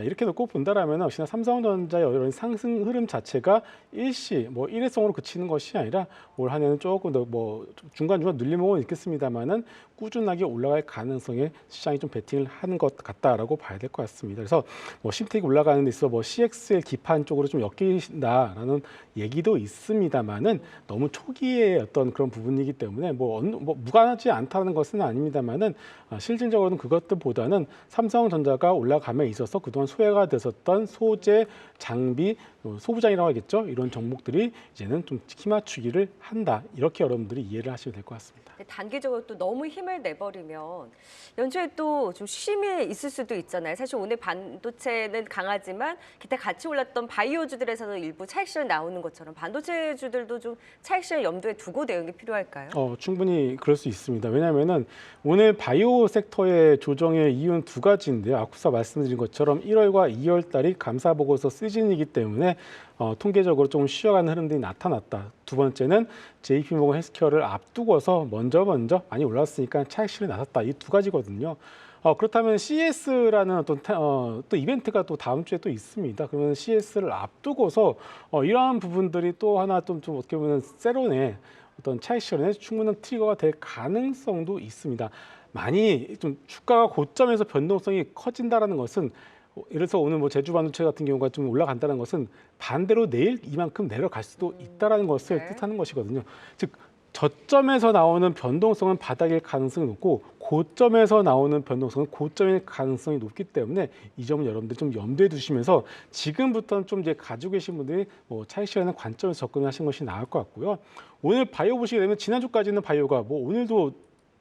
이렇게 놓고 본다라면 역시나 삼성전자의 이런 상승 흐름 자체가 일시 뭐 일회성으로 그치는 것이 아니라 올 한해는 조금 더 뭐 중간중간 눌림목은 있겠습니다만은 꾸준하게 올라갈 가능성에 시장이 좀 베팅을 하는 것 같다라고 봐야 될 것 같습니다. 그래서 뭐 심택이 올라가는 데 있어 뭐 CXL 기판 쪽으로 좀 엮인다라는 얘기도 있습니다만은 너무 초기의 어떤 그런 부분이기 때문에 뭐 무관하지 않다는 것은 아닙니다만은 실질적으로는 그것들보다는 삼성전자가 올라감에 있어서 그동안 소외가 됐었던 소재, 장비, 소부장이라고 하겠죠. 이런 종목들이 이제는 좀 힘맞추기를 한다. 이렇게 여러분들이 이해를 하시면 될 것 같습니다. 단기적으로 또 너무 힘을 흐름을 내버리면 연초에 또 좀 쉼이 있을 수도 있잖아요. 사실 오늘 반도체는 강하지만 기타 같이 올랐던 바이오주들에서는 일부 차익 실현 나오는 것처럼 반도체주들도 좀 차익 실현 염두에 두고 대응이 필요할까요? 충분히 그럴 수 있습니다. 왜냐하면은 오늘 바이오 섹터의 조정의 이유는 두 가지인데요. 앞서 말씀드린 것처럼 1월과 2월 달이 감사 보고서 시즌이기 때문에 통계적으로 좀 쉬어가는 흐름들이 나타났다. 두 번째는 JP모건 헬스케어를 앞두고서 먼저 많이 올랐으니까 차익 실현이 나섰다. 이 두 가지거든요. 그렇다면 CES라는 또 이벤트가 또 다음 주에 또 있습니다. 그러면 CES를 앞두고서 이러한 부분들이 또 하나 좀 어떻게 보면 세론의 어떤 차익 실현에 충분한 트리거가 될 가능성도 있습니다. 많이 좀 주가가 고점에서 변동성이 커진다라는 것은 예를 들어서 오늘 뭐 제주 반도체 같은 경우가 좀 올라간다는 것은 반대로 내일 이만큼 내려갈 수도 있다라는 것을 네. 뜻하는 것이거든요. 즉 저점에서 나오는 변동성은 바닥일 가능성이 높고 고점에서 나오는 변동성은 고점일 가능성이 높기 때문에 이 점은 여러분들 좀 염두에 두시면서 지금부터는 좀 이제 가지고 계신 분들이 뭐 차익 실현의 관점에서 접근하시는 것이 나을 것 같고요. 오늘 바이오 보시게 되면 지난주까지는 바이오가 뭐 오늘도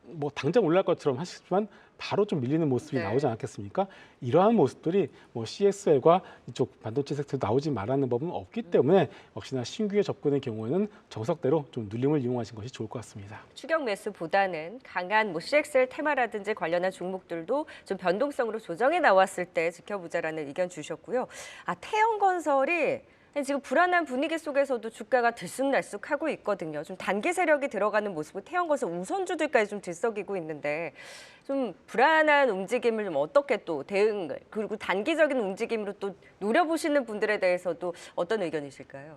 뭐 당장 올라갈 것처럼 하시지만 바로 좀 밀리는 모습이 네. 나오지 않았겠습니까? 이러한 모습들이 뭐 CSL과 이쪽 반도체 섹터 나오지 말라는 법은 없기 때문에 역시나 신규의 접근의 경우에는 정석대로 좀 눌림을 이용하신 것이 좋을 것 같습니다. 추격 매수보다는 강한 뭐 CXL 테마라든지 관련한 종목들도 좀 변동성으로 조정해 나왔을 때 지켜보자라는 의견 주셨고요. 태영건설이 지금 불안한 분위기 속에서도 주가가 들쑥날쑥하고 있거든요. 좀 단기 세력이 들어가는 모습을 태영건설 우선주들까지 좀 들썩이고 있는데 좀 불안한 움직임을 좀 어떻게 또 대응을 그리고 단기적인 움직임으로 또 노려보시는 분들에 대해서도 어떤 의견이실까요?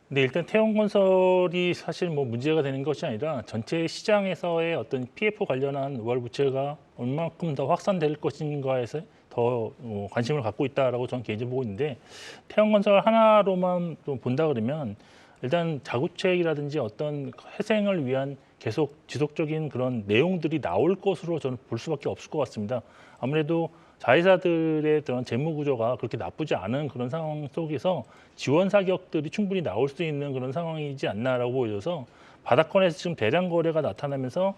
근데 일단 태영건설이 사실 뭐 문제가 되는 것이 아니라 전체 시장에서의 어떤 PF 관련한 월 부채가 얼마만큼 더 확산될 것인가에서 더 관심을 갖고 있다라고 저는 개인적으로 보고 있는데 태영건설 하나로만 또 본다 그러면 일단 자구책이라든지 어떤 회생을 위한 계속 지속적인 그런 내용들이 나올 것으로 저는 볼 수밖에 없을 것 같습니다. 아무래도 자회사들의 그런 재무 구조가 그렇게 나쁘지 않은 그런 상황 속에서 지원 사격들이 충분히 나올 수 있는 그런 상황이지 않나라고 보여져서 바닥권에서 지금 대량 거래가 나타나면서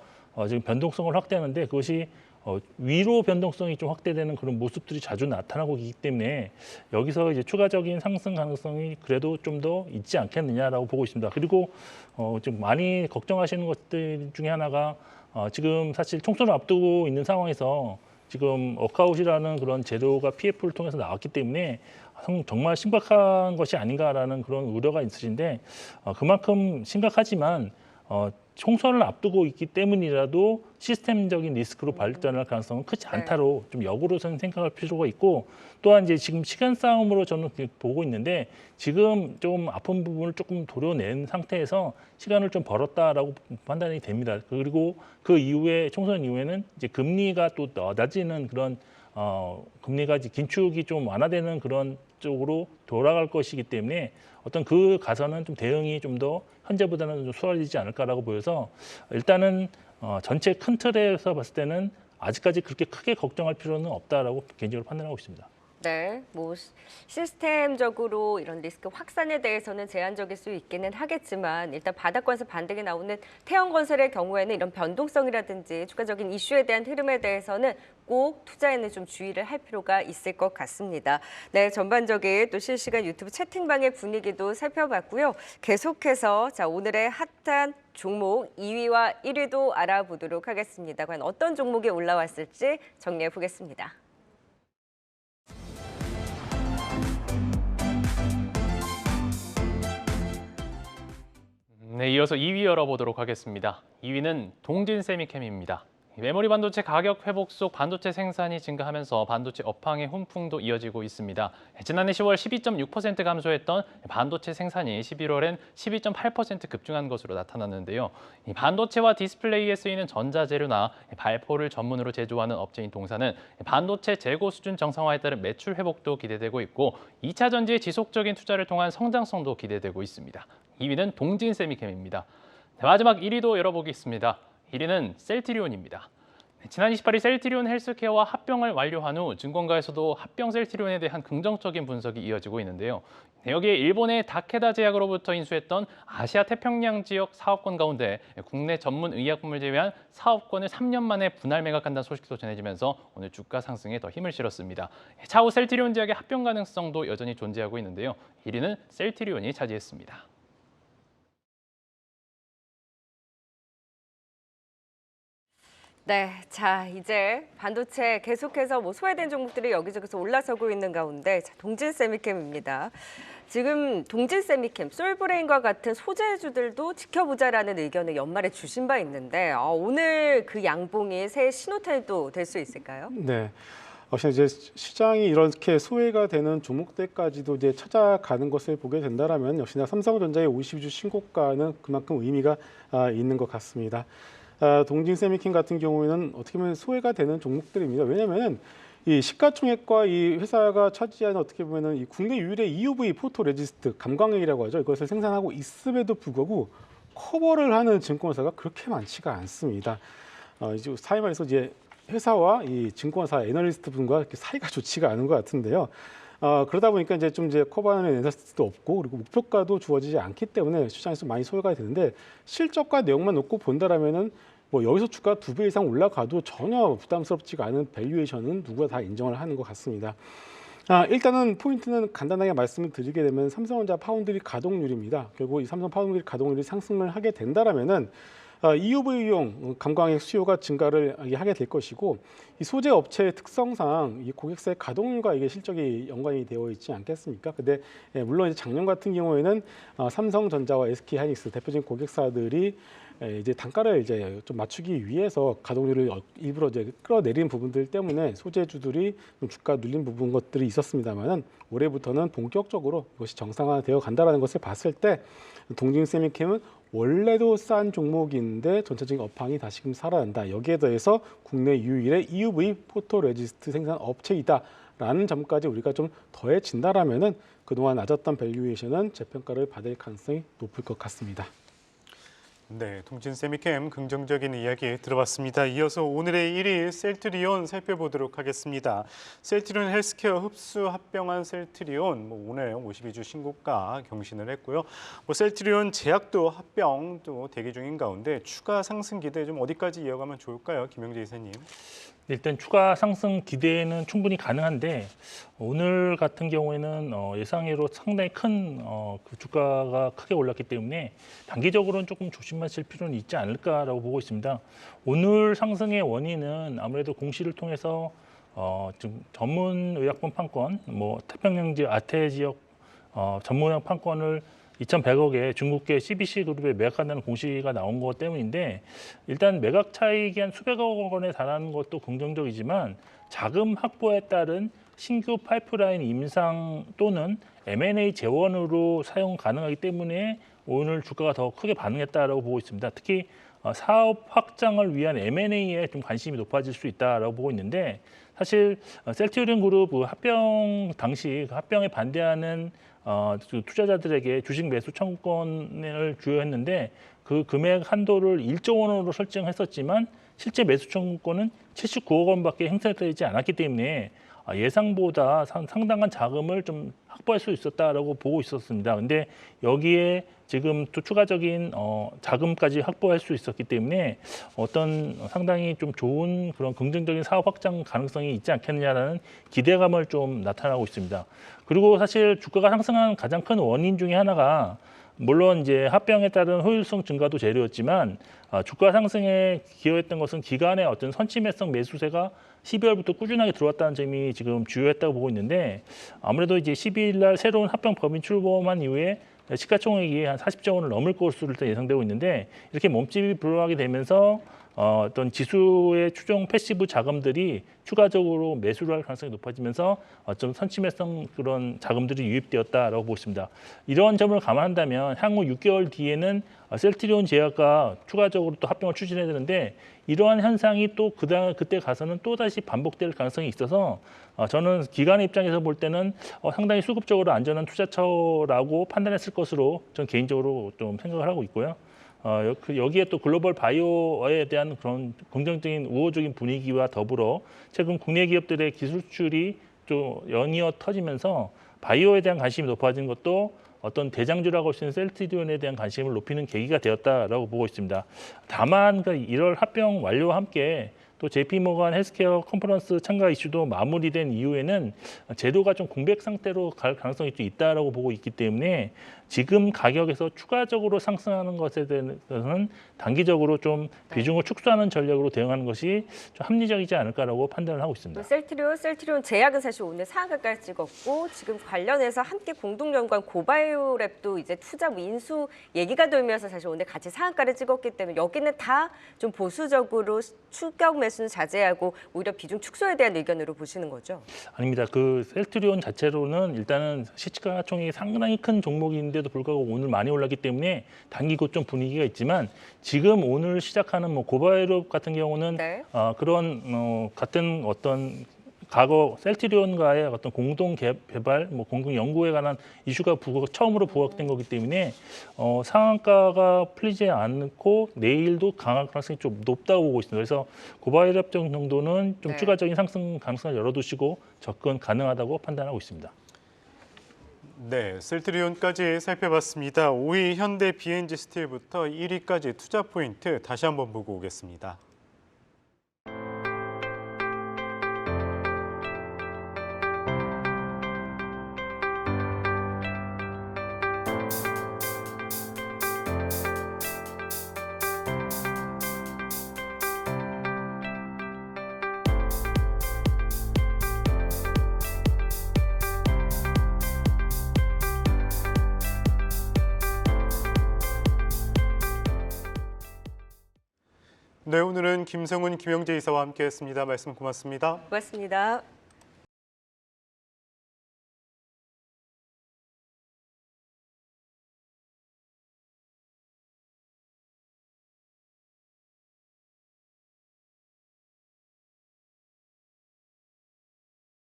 지금 변동성을 확대하는데 그것이 위로 변동성이 좀 확대되는 그런 모습들이 자주 나타나고 있기 때문에 여기서 이제 추가적인 상승 가능성이 그래도 좀 더 있지 않겠느냐라고 보고 있습니다. 그리고 좀 많이 걱정하시는 것들 중에 하나가 지금 사실 총선을 앞두고 있는 상황에서 지금 워크아웃이라는 그런 제도가 PF를 통해서 나왔기 때문에 정말 심각한 것이 아닌가라는 그런 우려가 있으신데 그만큼 심각하지만 총선을 앞두고 있기 때문이라도 시스템적인 리스크로 발전할 가능성은 크지 않다로 좀 역으로서는 생각할 필요가 있고 또한 이제 지금 시간 싸움으로 저는 보고 있는데 지금 좀 아픈 부분을 조금 도려낸 상태에서 시간을 좀 벌었다라고 판단이 됩니다. 그리고 그 이후에 총선 이후에는 이제 금리가 또 낮아지는 그런 금리가 이제 긴축이 좀 완화되는 그런 쪽으로 돌아갈 것이기 때문에 어떤 그 가서는 좀 대응이 좀 더 현재보다는 좀 수월해지지 않을까라고 보여서 일단은 전체 큰 틀에서 봤을 때는 아직까지 그렇게 크게 걱정할 필요는 없다라고 개인적으로 판단하고 있습니다. 네, 뭐 시스템적으로 이런 리스크 확산에 대해서는 제한적일 수 있기는 하겠지만 일단 바닥권에서 반등이 나오는 태영건설의 경우에는 이런 변동성이라든지 추가적인 이슈에 대한 흐름에 대해서는 꼭 투자에는 좀 주의를 할 필요가 있을 것 같습니다. 네, 전반적인 또 실시간 유튜브 채팅방의 분위기도 살펴봤고요. 계속해서 오늘의 핫한 종목 2위와 1위도 알아보도록 하겠습니다. 과연 어떤 종목이 올라왔을지 정리해 보겠습니다. 네, 이어서 2위 열어보도록 하겠습니다. 2위는 동진세미캠입니다. 메모리 반도체 가격 회복 속 반도체 생산이 증가하면서 반도체 업황의 훈풍도 이어지고 있습니다. 지난해 10월 12.6% 감소했던 반도체 생산이 11월엔 12.8% 급증한 것으로 나타났는데요. 이 반도체와 디스플레이에 쓰이는 전자재료나 발포를 전문으로 제조하는 업체인 동사는 반도체 재고 수준 정상화에 따른 매출 회복도 기대되고 있고 2차 전지의 지속적인 투자를 통한 성장성도 기대되고 있습니다. 2위는 동진세미캠입니다. 마지막 1위도 열어보겠습니다. 1위는 셀트리온입니다. 지난 28일 셀트리온 헬스케어와 합병을 완료한 후 증권가에서도 합병 셀트리온에 대한 긍정적인 분석이 이어지고 있는데요. 여기에 일본의 다케다 제약으로부터 인수했던 아시아 태평양 지역 사업권 가운데 국내 전문 의약품을 제외한 사업권을 3년 만에 분할 매각한다는 소식도 전해지면서 오늘 주가 상승에 더 힘을 실었습니다. 차후 셀트리온 제약의 합병 가능성도 여전히 존재하고 있는데요. 1위는 셀트리온이 차지했습니다. 네, 자 이제 반도체 계속해서 소외된 종목들이 여기저기서 올라서고 있는 가운데 동진 세미캠입니다. 지금 동진 세미캠, 솔브레인과 같은 소재주들도 지켜보자라는 의견을 연말에 주신 바 있는데 오늘 그 양봉이 새 신호탄도 될 수 있을까요? 네. 역시 이제 시장이 이렇게 소외가 되는 종목들까지도 이제 찾아가는 것을 보게 된다라면 역시나 삼성전자의 52주 신고가는 그만큼 의미가 있는 것 같습니다. 동진 세미캠 같은 경우에는 어떻게 보면 소외가 되는 종목들입니다. 왜냐하면 이 시가총액과 이 회사가 차지하는 어떻게 보면은 이 국내 유일의 EUV 포토레지스트 감광액이라고 하죠. 이것을 생산하고 있음에도 불구하고 커버를 하는 증권사가 그렇게 많지가 않습니다. 이제 사회 말해서 이제 회사와 이 증권사 애널리스트 분과 사이가 좋지가 않은 것 같은데요. 그러다 보니까 이제 커버하는 애널리스트도 없고 그리고 목표가도 주어지지 않기 때문에 시장에서 많이 소외가 되는데 실적과 내용만 놓고 본다라면은 뭐 여기서 주가 2배 이상 올라가도 전혀 부담스럽지가 않은 밸류에이션은 누구나 다 인정을 하는 것 같습니다. 일단은 포인트는 간단하게 말씀을 드리게 되면 삼성전자 파운드리 가동률입니다. 결국 이 삼성 파운드리 가동률이 상승을 하게 된다라면은 EUV용 감광액 수요가 증가를 하게 될 것이고 이 소재 업체의 특성상 이 고객사의 가동률과 이게 실적이 연관이 되어 있지 않겠습니까? 근데 물론 이제 작년 같은 경우에는 삼성전자와 SK하이닉스 대표적인 고객사들이 이제 단가를 이제 좀 맞추기 위해서 가동률을 일부러 이제 끌어내린 부분들 때문에 소재주들이 좀 주가 눌린 부분 것들이 있었습니다만은 올해부터는 본격적으로 이것이 정상화되어 간다라는 것을 봤을 때 동진 세미캠은 원래도 싼 종목인데 전체적인 업황이 다시금 살아난다. 여기에 더해서 국내 유일의 EUV 포토레지스트 생산 업체이다라는 점까지 우리가 좀 더해진다라면은 그동안 낮았던 밸류에이션은 재평가를 받을 가능성이 높을 것 같습니다. 네, 동진 세미캠 긍정적인 이야기 들어봤습니다. 이어서 오늘의 1위 셀트리온 살펴보도록 하겠습니다. 셀트리온 헬스케어 흡수 합병한 셀트리온 오늘 52주 신고가 경신을 했고요. 셀트리온 제약도 합병도 대기 중인 가운데 추가 상승 기대 좀 어디까지 이어가면 좋을까요, 김영재 이사님? 일단 추가 상승 기대는 충분히 가능한데 오늘 같은 경우에는 예상외로 상당히 큰 그 주가가 크게 올랐기 때문에 단기적으로는 조금 조심하실 필요는 있지 않을까라고 보고 있습니다. 오늘 상승의 원인은 아무래도 공시를 통해서 지금 전문 의약품 판권, 태평양 지역, 아태 지역 전문 의약 판권을 2,100억에 중국계 CBC 그룹에 매각한다는 공시가 나온 것 때문인데 일단 매각 차익이 한 수백억 원에 달하는 것도 긍정적이지만 자금 확보에 따른 신규 파이프라인 임상 또는 M&A 재원으로 사용 가능하기 때문에 오늘 주가가 더 크게 반응했다라고 보고 있습니다. 특히 사업 확장을 위한 M&A에 좀 관심이 높아질 수 있다라고 보고 있는데 사실 셀트리온 그룹 합병 당시 합병에 반대하는 투자자들에게 주식 매수 청구권을 주요했는데 그 금액 한도를 1조 원으로 설정했었지만 실제 매수 청구권은 79억 원밖에 행사되지 않았기 때문에 예상보다 상당한 자금을 좀 확보할 수 있었다라고 보고 있었습니다. 근데 여기에 지금 또 추가적인 자금까지 확보할 수 있었기 때문에 어떤 상당히 좀 좋은 그런 긍정적인 사업 확장 가능성이 있지 않겠느냐라는 기대감을 좀 나타나고 있습니다. 그리고 사실 주가가 상승한 가장 큰 원인 중에 하나가 물론 이제 합병에 따른 효율성 증가도 재료였지만 주가 상승에 기여했던 것은 기간의 어떤 선침해성 매수세가 12월부터 꾸준하게 들어왔다는 점이 지금 주요했다고 보고 있는데 아무래도 이제 12일 날 새로운 합병 법인 출범한 이후에 시가총액이 한 40조 원을 넘을 것으로 일단 예상되고 있는데 이렇게 몸집이 불어나게 되면서 어떤 지수의 추정 패시브 자금들이 추가적으로 매수를 할 가능성이 높아지면서 좀 선침해성 그런 자금들이 유입되었다라고 보고 있습니다. 이런 점을 감안한다면 향후 6개월 뒤에는 셀트리온 제약과 추가적으로 또 합병을 추진해야 되는데 이러한 현상이 또 그때 가서는 또 다시 반복될 가능성이 있어서 저는 기관의 입장에서 볼 때는 상당히 수급적으로 안전한 투자처라고 판단했을 것으로 저는 개인적으로 좀 생각을 하고 있고요. 여기에 또 글로벌 바이오에 대한 그런 긍정적인 우호적인 분위기와 더불어 최근 국내 기업들의 기술 수출이 좀 연이어 터지면서 바이오에 대한 관심이 높아진 것도 어떤 대장주라고 할 수 있는 셀트리온에 대한 관심을 높이는 계기가 되었다라고 보고 있습니다. 다만 1월 합병 완료와 함께 또 JP모건 헬스케어 컨퍼런스 참가 이슈도 마무리된 이후에는 제도가 좀 공백 상태로 갈 가능성이 좀 있다라고 보고 있기 때문에 지금 가격에서 추가적으로 상승하는 것에 대해서는 단기적으로 좀 비중을 축소하는 전략으로 대응하는 것이 좀 합리적이지 않을까라고 판단을 하고 있습니다. 셀트리온 제약은 사실 오늘 상한가까지 찍었고 지금 관련해서 함께 공동 연구한 고바이오랩도 이제 투자 인수 얘기가 돌면서 사실 오늘 같이 상한가를 찍었기 때문에 여기는 다 좀 보수적으로 추격 매수는 자제하고 오히려 비중 축소에 대한 의견으로 보시는 거죠? 아닙니다. 그 셀트리온 자체로는 일단은 시가총액이 상당히 큰 종목인데도 불구하고 오늘 많이 올랐기 때문에 단기 고점 분위기가 있지만 지금 오늘 시작하는 고바이오랩 같은 경우는 네. 그런 같은 어떤 과거 셀트리온과의 어떤 공동 개발, 공동 연구에 관한 이슈가 처음으로 부각된 거기 때문에 상한가가 풀리지 않고 내일도 강할 가능성이 좀 높다고 보고 있습니다. 그래서 고바이오랩 정도는 좀 네. 추가적인 상승 가능성을 열어두시고 접근 가능하다고 판단하고 있습니다. 네, 셀트리온까지 살펴봤습니다. 5위 현대 BNG 스틸부터 1위까지 투자 포인트 다시 한번 보고 오겠습니다. 네, 오늘은 김성훈, 김영재 이사와 함께했습니다. 말씀 고맙습니다. 고맙습니다.